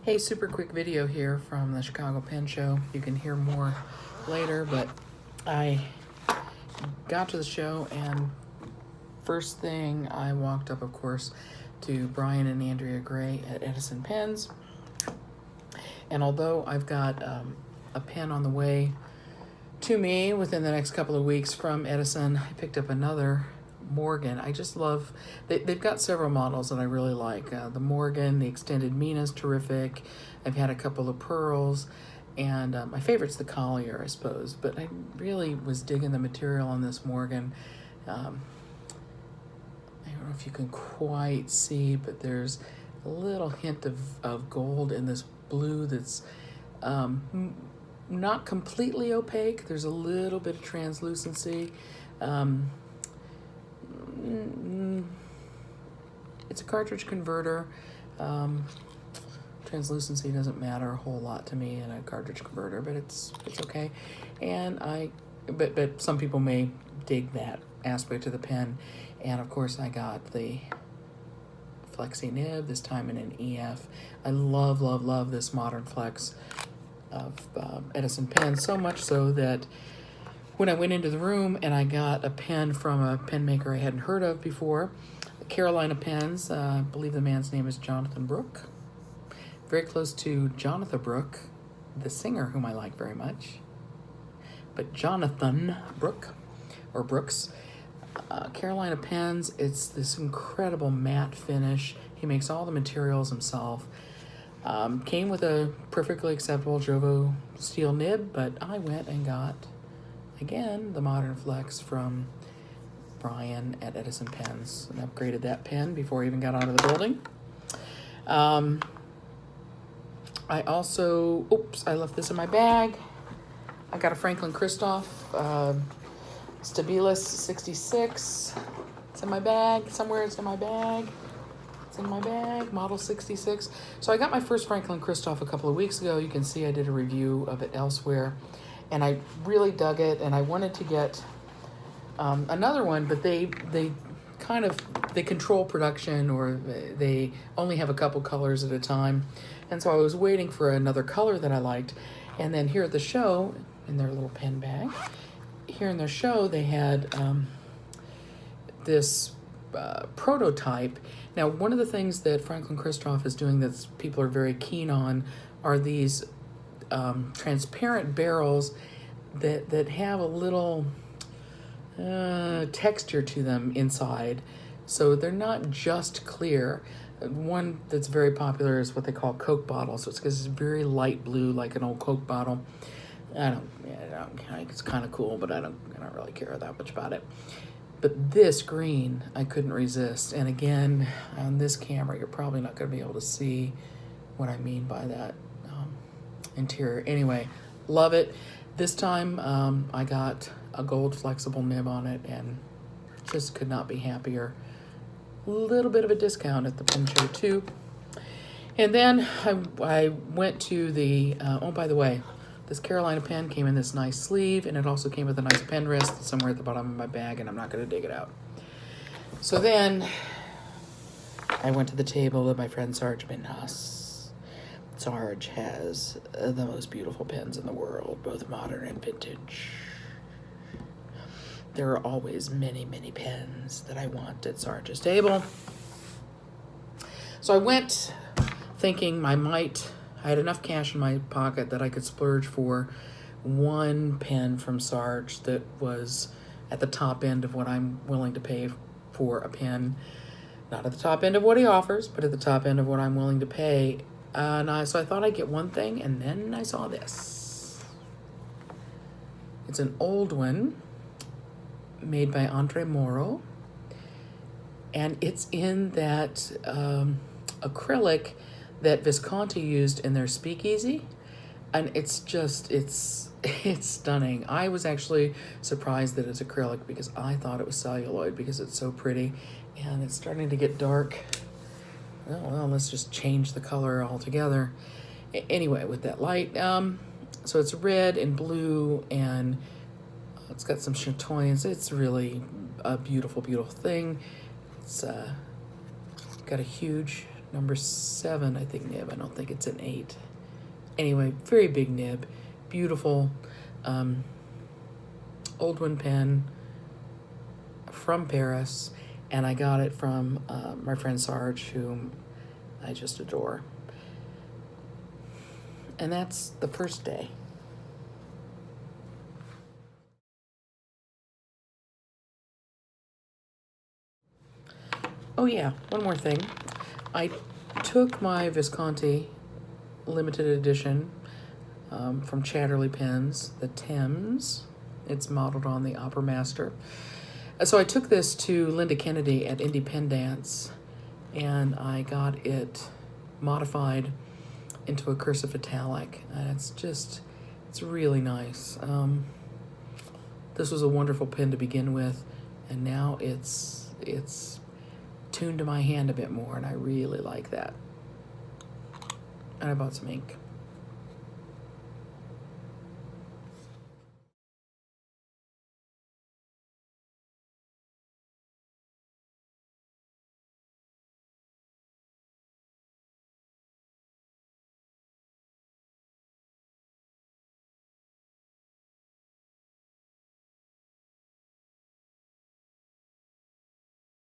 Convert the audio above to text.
Hey, super quick video here from the Chicago Pen Show. You can hear more later, but I got to the show and first thing I walked up, of course, to Brian and Andrea Gray at Edison Pens. And although I've got a pen on the way to me within the next couple of weeks from Edison, I picked up another Morgan. I just love, they've got several models that I really like. The Morgan, the Extended Mina is terrific. I've had a couple of Pearls, and my favorite's the Collier, I suppose. But I really was digging the material on this Morgan. I don't know if you can quite see, but there's a little hint of gold in this blue that's not completely opaque. There's a little bit of translucency. It's a cartridge converter. Translucency doesn't matter a whole lot to me in a cartridge converter, but it's okay. And but some people may dig that aspect of the pen. And of course I got the Flexi nib, this time in an EF. I love this modern flex of Edison pens, so much so that when I went into the room and I got a pen from a pen maker I hadn't heard of before, Carolina Pens, I believe the man's name is Jonathan Brooke. Very close to Jonathan Brooke, the singer whom I like very much. But Jonathan Brooke, or Brooks, Carolina Pens, it's this incredible matte finish. He makes all the materials himself. Came with a perfectly acceptable Jowo steel nib, but I went and got, again, the Modern Flex from Brian at Edison Pens, and upgraded that pen before I even got out of the building. I also, I left this in my bag. I got a Franklin Christoph Stabilis 66. It's in my bag, somewhere it's in my bag. It's in my bag, model 66. So I got my first Franklin Christoph a couple of weeks ago. You can see I did a review of it elsewhere. And I really dug it, and I wanted to get another one, but they control production, or they only have a couple colors at a time. And so I was waiting for another color that I liked. And then here at the show, in their little pen bag, here in their show, they had this prototype. Now, one of the things that Franklin Christoph is doing that people are very keen on are these transparent barrels that have a little texture to them inside, so they're not just clear. One that's very popular is what they call Coke bottles. So it's very light blue, like an old Coke bottle. It's kind of cool, but I don't really care that much about it. But this green, I couldn't resist. And again, on this camera, you're probably not going to be able to see what I mean by that interior. Anyway, love it. This time I got a gold flexible nib on it and just could not be happier. A little bit of a discount at the Pen Show too. And then I went to the, oh, by the way, this Carolina pen came in this nice sleeve, and it also came with a nice pen wrist somewhere at the bottom of my bag, and I'm not going to dig it out. So then I went to the table of my friend Sarge Minhas. Sarge has the most beautiful pens in the world, both modern and vintage. There are always many pens that I want at Sarge's table. So I went thinking I had enough cash in my pocket that I could splurge for one pen from Sarge that was at the top end of what I'm willing to pay for a pen. Not at the top end of what he offers, but at the top end of what I'm willing to pay. So I thought I'd get one thing, and then I saw this. It's an old one made by Andre Moro, and it's in that acrylic that Visconti used in their Speakeasy, and it's stunning. I was actually surprised that it's acrylic because I thought it was celluloid because it's so pretty, and it's starting to get dark. Well, let's just change the color altogether. Anyway, with that light, so it's red and blue, and it's got some chatoyance. It's really a beautiful thing. It's got a huge number 7, I think, nib. I don't think it's an 8. Anyway, very big nib, beautiful. Old One pen from Paris, and I got it from my friend Sarge, whom I just adore. And that's the first day. Oh yeah, one more thing. I took my Visconti limited edition from Chatterley Pens, the Thames. It's modeled on the Opera Master. So I took this to Linda Kennedy at Independence, and I got it modified into a cursive italic, and it's really nice. This was a wonderful pen to begin with, and now it's tuned to my hand a bit more, and I really like that. And I bought some ink.